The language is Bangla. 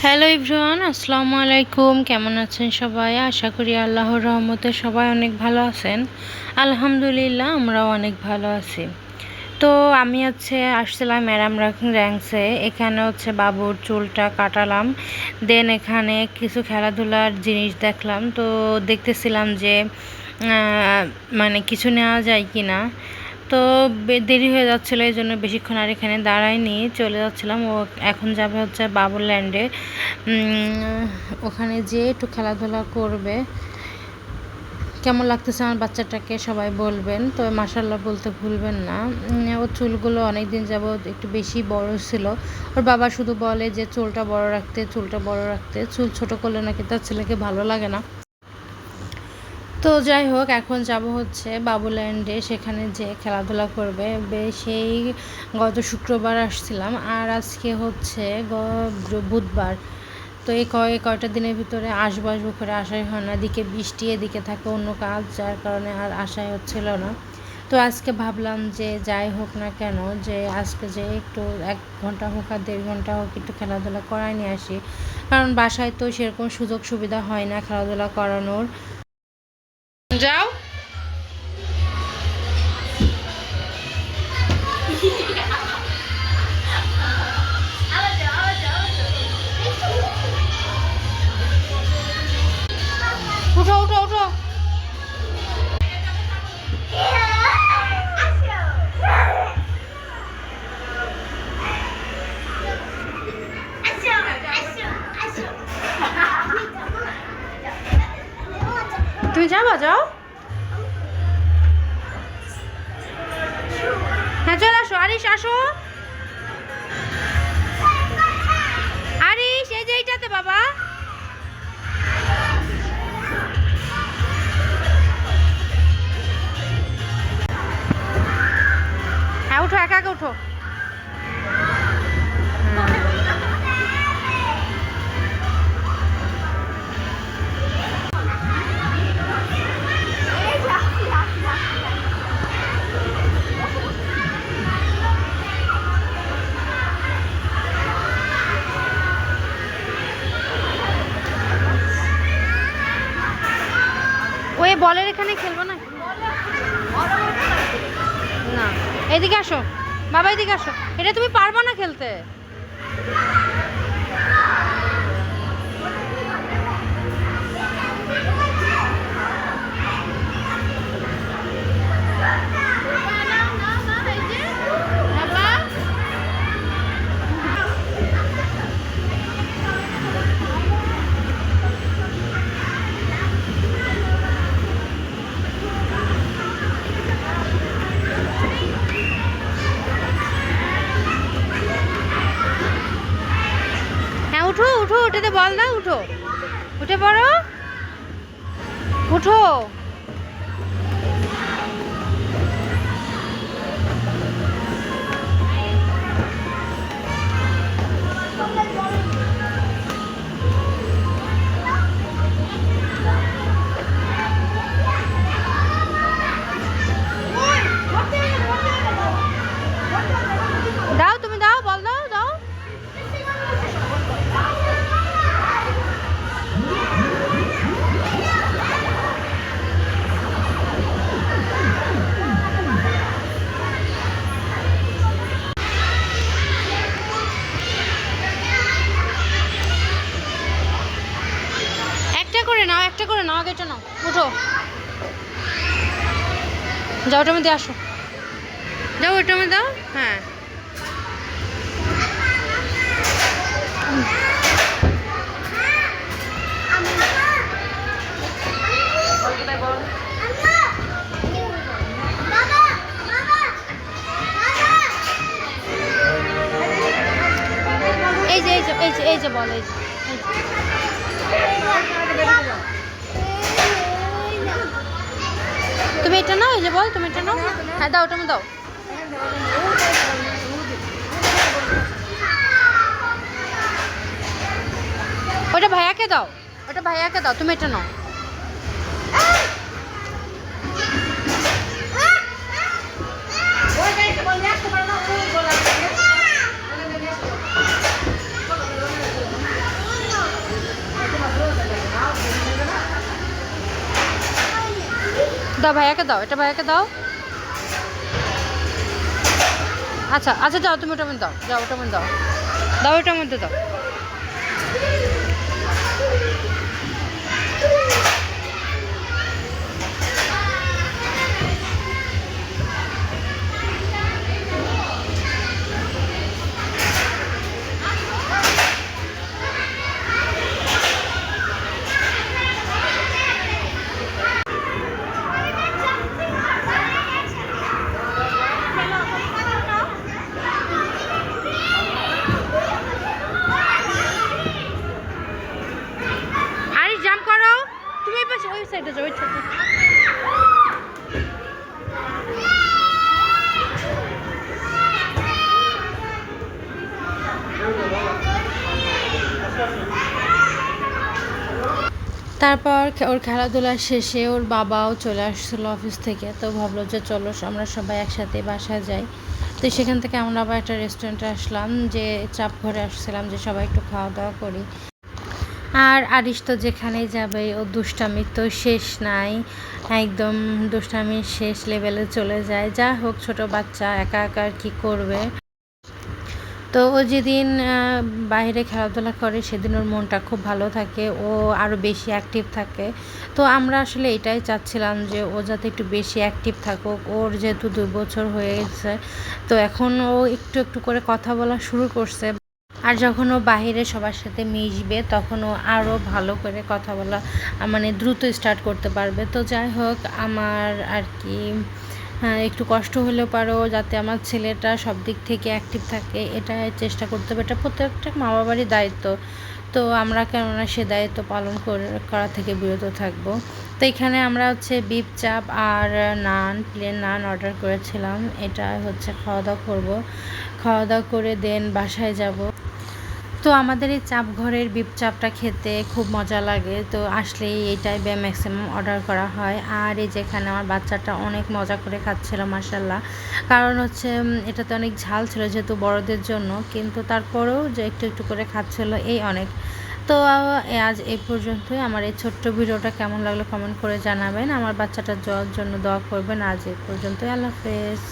হ্যালো এভরিওয়ান, আসসালামু আলাইকুম। কেমন আছেন সবাই? আশা করি আল্লাহর রহমতে সবাই অনেক ভালো আছেন। আলহামদুলিল্লাহ, আমরাও অনেক ভালো আছি। তো আমি আসছিলাম ম্যাডাম র্যাঙ্কসে। এখানে বাবুর চুলটা কাটালাম। দেন এখানে কিছু খেলাধুলার জিনিস দেখলাম। তো দেখতেছিলাম যে মানে কিছু নেওয়া যায় কি না। তো দেরি হয়ে যাচ্ছিলো, এই জন্য বেশিক্ষণ আর এখানে দাঁড়াইনি, চলে যাচ্ছিলাম। ও এখন যাবে বাবুর ল্যান্ডে। ওখানে যেয়ে একটু খেলাধুলা করবে। কেমন লাগতেছে আমার বাচ্চাটাকে সবাই বলবেন, তো মাশাআল্লাহ বলতে ভুলবেন না। ওর চুলগুলো অনেক দিন যাবৎ একটু বেশি বড় ছিল। ওর বাবা শুধু বলে যে চুলটা বড় রাখতে, চুলটা বড় রাখতে। চুল ছোট করলে নাকি তার ছেলেকে ভালো লাগে না। তো যাই হোক, এখন যাব বাবুল্যান্ডে, সেখানে যে খেলাধুলা করবে। সেই গত শুক্রবার আসছিলাম, আর আজকে বুধবার। তো এই কয়টা দিনের ভিতরে আসবো করে আসাই হয় না। এদিকে বৃষ্টি, এদিকে থাকে অন্য কাজ, যার কারণে আর আসাই হচ্ছিল না। তো আজকে ভাবলাম যে যাই হোক না কেন, যে আজকে যে একটু 1 ঘন্টা হোক আর 1.5 ঘন্টা হোক একটু খেলাধুলা করাই নিয়ে আসি। কারণ বাসায় তো সেরকম সুযোগ সুবিধা হয় না খেলাধুলা করানোর। যাও। উঠো উঠো উঠো। তুমি যাবা, যাও। হ্যাঁ, চলে আসো। আরিশ, আসো। আরিশ, এই যে এইটাতে বাবা। হ্যাঁ, উঠো, একা একা উঠো। ওই বলের এখানে খেলবো না। না, এদিকে আসো বাবা, এদিকে আসো। এটা তুমি পারবা না খেলতে। উঠো উঠো, ওটাতে বল দাও। উঠো, উঠে পড়ো, উঠো। দাও, তুমি দাও, বল দাও, দাও। একটা করে নাও, একটা করে নাও, আগেটা নাও। উঠো, যাও, ওটার মধ্যে আসো। যাও, ওটার মধ্যে দাও। হ্যাঁ, এই যে এই যে এই যে এই যে বল, এই যে তুমি এটা নাও। এই যে বল, তুমি এটা নাও। হ্যাঁ, দাও, ওটা দাও। ওটা ভাইয়াকে দাও, ওটা ভাইয়াকে দাও, তুমি এটা নাও। দাও ভাইয়াকে দাও, এটা ভাইয়াকে দাও। আচ্ছা আচ্ছা যাও, তুমি ওটার মধ্যে দাও, যাও ওটার মধ্যে দাও, দাও ওটার মধ্যে দাও। আরে জাম্প করো, তুমি এই পাশে ওই সাইডে যাও, ওই সাইডে। তারপর ওর খেলাধুলা শেষে ওর বাবাও চলে আসছিলো অফিস থেকে, তো ভাবলো যে চলো আমরা সবাই একসাথে বাসায় যাই। তো সেখান থেকে আমরা আবার একটা রেস্টুরেন্টে আসলাম, যে চাপ ঘরে আসছিলাম যে সবাই একটু খাওয়া দাওয়া করি। আর আরিশ তো যেখানেই যাবে ও দুষ্টামি তো শেষ নাই, একদম দুষ্টামির শেষ লেভেলে চলে যায়। যা হোক, ছোট বাচ্চা একা একা আর কি করবে। তো ও যেদিন বাইরে খেলাধুলা করে সেদিন ওর মনটা খুব ভালো থাকে, ও আরও বেশি অ্যাক্টিভ থাকে। তো আমরা আসলে এটাই চাচ্ছিলাম যে ও যাতে একটু বেশি অ্যাক্টিভ থাকুক। ওর যেহেতু 2 বছর হয়ে গেছে, তো এখন ও একটু একটু করে কথা বলা শুরু করছে। আর যখন ও বাহিরে সবার সাথে মিশবে তখন ও আরও ভালো করে কথা বলা মানে দ্রুত স্টার্ট করতে পারবে। তো যাই হোক, আমার আর কি একটু কষ্ট হলেও পারো যাতে আমার ছেলেটা সব দিক থেকে অ্যাক্টিভ থাকে, এটা চেষ্টা করতে হবে। এটা প্রত্যেকটা মা বাবারই দায়িত্ব। তো আমরা কেননা সে দায়িত্ব পালন করা থেকে বিরত থাকবো। তো এখানে আমরা হচ্ছে বিফ চাপ আর নান, প্লেন নান অর্ডার করেছিলাম। এটা হচ্ছে খাওয়া দাওয়া করবো, খাওয়া দাওয়া করে দেন বাসায় যাব। তো আমাদের এই চাপ ঘরের বিফ চাপটা খেতে খুব মজা লাগে, তো আসলেই এইটাই ম্যাক্সিমাম অর্ডার করা হয়। আর এই যেখানে আমার বাচ্চাটা অনেক মজা করে খাচ্ছিল মাশাল্লাহ, কারণ হচ্ছে এটাতে অনেক ঝাল ছিল যেহেতু বড়দের জন্য, কিন্তু তারপরেও যে একটু একটু করে খাচ্ছিল এই অনেক। তো আজ এই পর্যন্তই। আমার এই ছোট্ট ভিডিওটা কেমন লাগলো কমেন্ট করে জানাবেন। আমার বাচ্চাটার জন্য দোয়া করবেন। আজ এই পর্যন্তই, আল্লাহ হাফেজ।